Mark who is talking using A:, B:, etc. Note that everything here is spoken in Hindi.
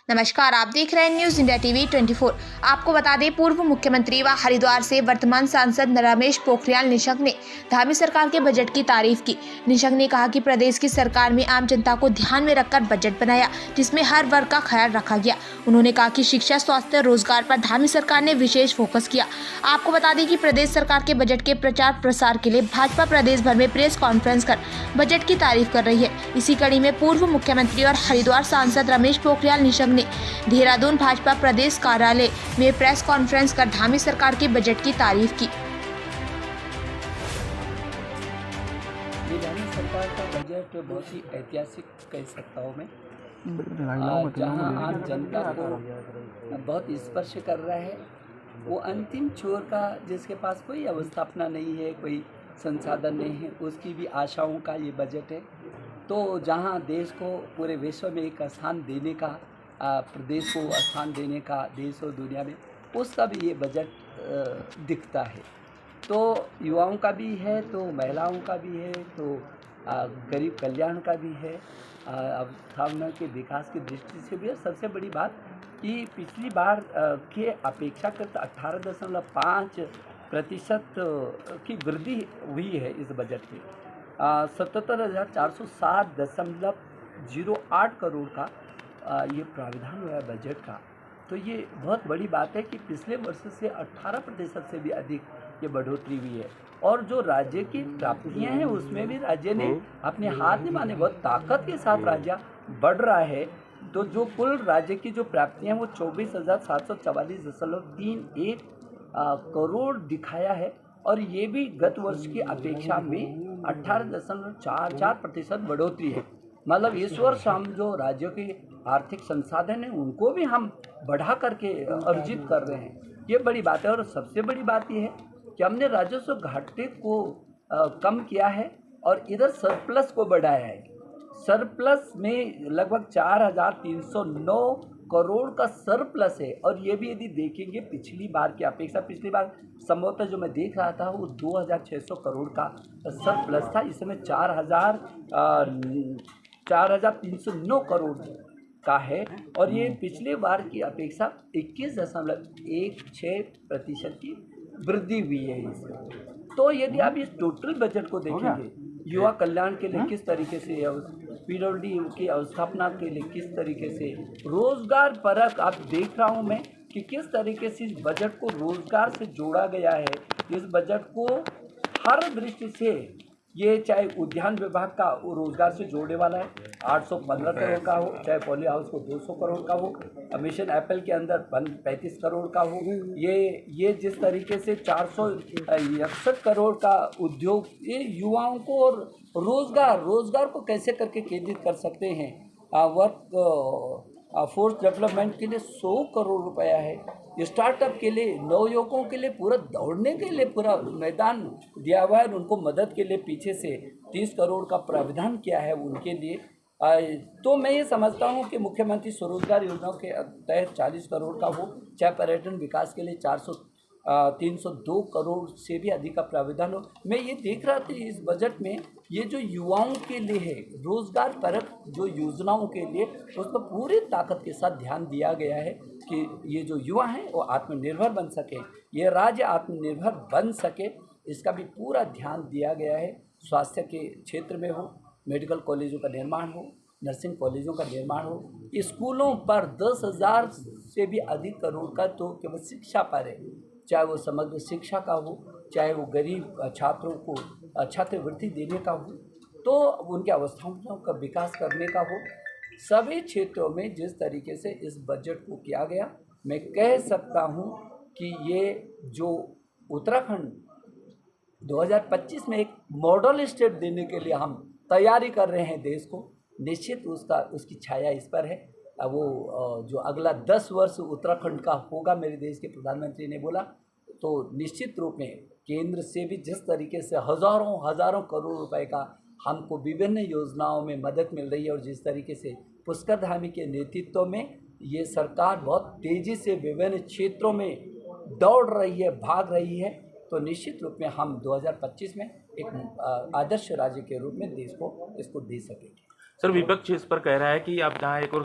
A: नमस्कार, आप देख रहे हैं न्यूज इंडिया टीवी 24। आपको बता दें, पूर्व मुख्यमंत्री व हरिद्वार से वर्तमान सांसद रमेश पोखरियाल निशंक ने धामी सरकार के बजट की तारीफ की। निशंक ने कहा कि प्रदेश की सरकार में आम जनता को ध्यान में रखकर बजट बनाया, जिसमें हर वर्ग का ख्याल रखा गया। उन्होंने कहा कि शिक्षा, स्वास्थ्य, रोजगार पर धामी सरकार ने विशेष फोकस किया। आपको बता दें कि प्रदेश सरकार के बजट के प्रचार प्रसार के लिए भाजपा प्रदेश भर में प्रेस कॉन्फ्रेंस कर बजट की तारीफ कर रही है। इसी कड़ी में पूर्व मुख्यमंत्री और हरिद्वार सांसद रमेश पोखरियाल निशंक ने देहरादून भाजपा प्रदेश कार्यालय में प्रेस कॉन्फ्रेंस कर धामी सरकार के बजट की तारीफ की।
B: धामी सरकार का बजट बहुत ही ऐतिहासिक कह सकता हूँ मैं, जहाँ आम जनता को बहुत स्पर्श कर रहा है। वो अंतिम छोर का, जिसके पास कोई अवस्थापना नहीं है, कोई संसाधन नहीं है, उसकी भी आशाओं का ये बजट है। तो जहाँ देश को पूरे विश्व में एक स्थान देने का, प्रदेश को स्थान देने का देश और दुनिया में, उसका भी ये बजट दिखता है। तो युवाओं का भी है, तो महिलाओं का भी है, तो गरीब कल्याण का भी है, अवस्थापना के विकास की दृष्टि से भी है। सबसे बड़ी बात कि पिछली बार के अपेक्षाकृत 18.5% की वृद्धि हुई है इस बजट में। 77,407.08 करोड़ का ये प्रावधान हुआ है बजट का। तो ये बहुत बड़ी बात है कि पिछले वर्ष से 18% से भी अधिक ये बढ़ोतरी हुई है। और जो राज्य की प्राप्तियां हैं, उसमें भी राज्य ने अपने हाथ में माने बहुत ताकत के साथ राज्य बढ़ रहा है। तो जो कुल राज्य की जो प्राप्तियां हैं वो 24,744.31 करोड़ दिखाया है। और ये भी गत वर्ष की अपेक्षा में 18.44% बढ़ोतरी है। मतलब इस वर्ष हम जो राज्यों के आर्थिक संसाधन हैं उनको भी हम बढ़ा करके अर्जित कर रहे हैं। ये बड़ी बात है। और सबसे बड़ी बात ये है कि हमने राजस्व घाटे को कम किया है और इधर सरप्लस को बढ़ाया है। सरप्लस में लगभग 4,309 करोड़ का सरप्लस है। और ये भी यदि देखेंगे पिछली बार की अपेक्षा, पिछली बार संभवतः जो मैं देख रहा था वो 2,600 करोड़ का सरप्लस था। इस समय 4,309 करोड़ का है। और ये पिछले बार की अपेक्षा 21.16% की वृद्धि हुई है इसमें। तो यदि आप इस टोटल बजट को देखेंगे, युवा कल्याण के लिए किस तरीके से, पीडब्ल्यूडी की अवस्थापना के लिए किस तरीके से, रोजगार परक आप देख रहा हूँ मैं कि किस तरीके से इस बजट को रोजगार से जोड़ा गया है। इस बजट को हर दृष्टि से, ये चाहे उद्यान विभाग का वो रोजगार से जोड़ने वाला है, 815 करोड़ का हो, चाहे पॉली हाउस को 200 करोड़ का हो, मिशन एप्पल के अंदर 35 करोड़ का हो, ये जिस तरीके से 461 करोड़ का उद्योग, ये युवाओं को और रोजगार को कैसे करके केंद्रित कर सकते हैं। वर्क फोर्स डेवलपमेंट के लिए 100 करोड़ रुपया है। स्टार्टअप के लिए, नवयुवकों के लिए पूरा दौड़ने के लिए पूरा मैदान दिया हुआ है। उनको मदद के लिए पीछे से 30 करोड़ का प्रावधान किया है उनके लिए। तो मैं ये समझता हूँ कि मुख्यमंत्री स्वरोजगार योजना के तहत 40 करोड़ का हो, चाहे पर्यटन विकास के लिए 302 करोड़ से भी अधिक का प्रावधान हो। मैं ये देख रहा था इस बजट में, ये जो युवाओं के लिए है, रोजगार परक जो योजनाओं के लिए, उस पर पूरी ताकत के साथ ध्यान दिया गया है कि ये जो युवा हैं वो आत्मनिर्भर बन सके, ये राज्य आत्मनिर्भर बन सके, इसका भी पूरा ध्यान दिया गया है। स्वास्थ्य के क्षेत्र में हो, मेडिकल कॉलेजों का निर्माण हो, नर्सिंग कॉलेजों का निर्माण हो, स्कूलों पर 10,000 से भी अधिक करोड़ का तो केवल शिक्षा पर है, चाहे वो समग्र शिक्षा का हो, चाहे वो गरीब छात्रों को छात्रवृत्ति देने का हो, तो उनके अवस्थाओं का विकास करने का हो। सभी क्षेत्रों में जिस तरीके से इस बजट को किया गया, मैं कह सकता हूँ कि ये जो उत्तराखंड 2025 में एक मॉडल स्टेट देने के लिए हम तैयारी कर रहे हैं देश को, निश्चित उसकी छाया इस पर है। वो जो अगला 10 वर्ष उत्तराखंड का होगा, मेरे देश के प्रधानमंत्री ने बोला, तो निश्चित रूप में केंद्र से भी जिस तरीके से हज़ारों करोड़ रुपए का हमको विभिन्न योजनाओं में मदद मिल रही है, और जिस तरीके से पुष्कर धामी के नेतृत्व में ये सरकार बहुत तेज़ी से विभिन्न क्षेत्रों में दौड़ रही है, भाग रही है, तो निश्चित रूप में हम 2025 में एक आदर्श राज्य के रूप में देश को इसको दे सकेंगे।
C: सर, विपक्ष इस पर कह रहा है कि आप जहां एक और